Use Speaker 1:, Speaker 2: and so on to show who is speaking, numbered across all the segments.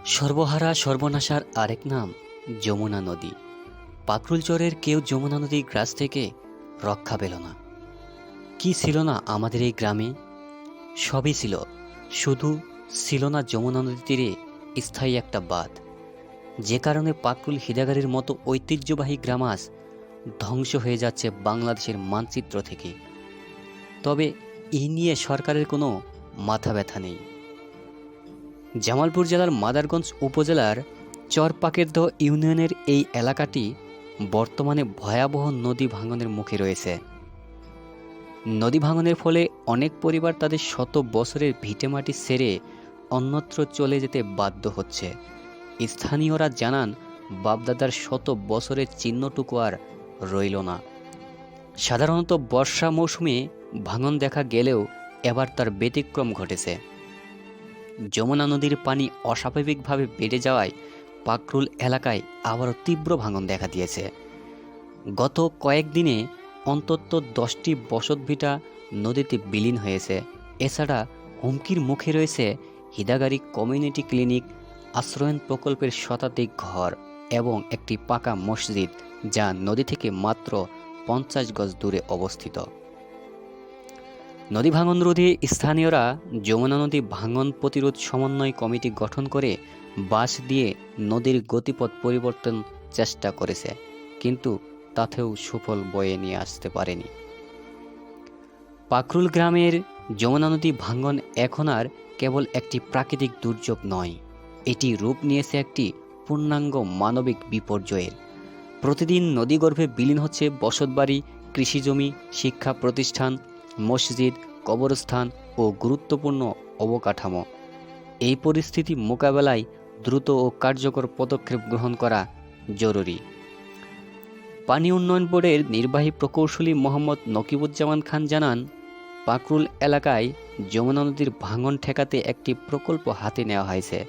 Speaker 1: সর্বহারা সর্বনাশার আরেক নাম যমুনা নদী। পাকরুলচরের কেউ যমুনা নদীর গ্রাস থেকে রক্ষা পেল না। কি ছিল না আমাদের এই গ্রামে? সবই ছিল, শুধু ছিল না যমুনা নদীর তীরে স্থায়ী একটা বাঁধ, যে কারণে পাকরুল হিদাগাড়ির মতো ঐতিহ্যবাহী গ্রাম আজ ধ্বংস হয়ে যাচ্ছে বাংলাদেশের মানচিত্র থেকে। তবে এই নিয়ে সরকারের কোনো মাথা ব্যথা নেই। জামালপুর জেলার মাদারগঞ্জ উপজেলার চরপাকেরদহ ইউনিয়নের এই এলাকাটি বর্তমানে ভয়াবহ নদী ভাঙনের মুখে রয়েছে। নদী ভাঙনের ফলে অনেক পরিবার তাদের শত বছরের ভিটেমাটি ছেড়ে অন্যত্র চলে যেতে বাধ্য হচ্ছে। স্থানীয়রা জানান, বাপদাদার শত বছরের চিহ্নটুকু আর রইল না। সাধারণত বর্ষা মৌসুমে ভাঙন দেখা গেলেও এবার তার ব্যতিক্রম ঘটেছে। যমুনা নদীর পানি অস্বাভাবিকভাবে বেড়ে যাওয়ায় পাকরুল এলাকায় আবারও তীব্র ভাঙন দেখা দিয়েছে। গত কয়েকদিনে অন্তত 10টি বসতভিটা নদীতে বিলীন হয়েছে। এছাড়া হুমকির মুখে রয়েছে হিদাগাড়ি কমিউনিটি ক্লিনিক, আশ্রয়ন প্রকল্পের শতাধিক ঘর এবং একটি পাকা মসজিদ, যা নদী থেকে মাত্র 50 গজ দূরে অবস্থিত। নদী ভাঙন রোধে স্থানীয়রা যমুনা নদী ভাঙন প্রতিরোধ সমন্বয় কমিটি গঠন করে বাঁশ দিয়ে নদীর গতিপথ পরিবর্তন চেষ্টা করেছে, কিন্তু তাতেও সুফল বয়ে নিয়ে আসতে পারেনি। পাকরুল গ্রামের যমুনা নদী ভাঙন এখন আর কেবল একটি প্রাকৃতিক দুর্যোগ নয়, এটি রূপ নিয়েছে একটি পূর্ণাঙ্গ মানবিক বিপর্যয়ের। প্রতিদিন নদীগর্ভে বিলীন হচ্ছে বসতবাড়ি, কৃষিজমি, শিক্ষা প্রতিষ্ঠান, মসজিদ, কবরস্থান ও গুরুত্বপূর্ণ অবকাঠামো। এই পরিস্থিতি মোকাবেলায় দ্রুত ও কার্যকর পদক্ষেপ গ্রহণ করা জরুরি। পানি উন্নয়ন বোর্ডের নির্বাহী প্রকৌশলী মোহাম্মদ নকিবুজ্জামান খান জানান, পাকরুল এলাকায় যমুনা নদীর ভাঙন ঠেকাতে একটি প্রকল্প হাতে নেওয়া হয়েছে।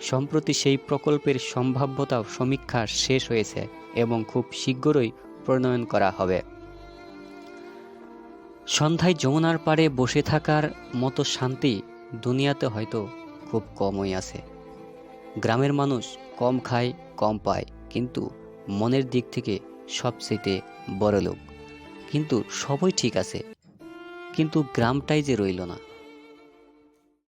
Speaker 1: সম্প্রতি সেই প্রকল্পের সম্ভাব্যতা সমীক্ষা শেষ হয়েছে এবং খুব শীঘ্রই প্রণয়ন করা হবে। সন্ধ্যায় যমুনার পাড়ে বসে থাকার মতো শান্তি দুনিয়াতে হয়তো খুব কমই আছে। গ্রামের মানুষ কম খায়, কম পায়, কিন্তু মনের দিক থেকে সবচেয়ে বড় লোক। কিন্তু সবই ঠিক আছে, কিন্তু গ্রামটাই যে রইল না।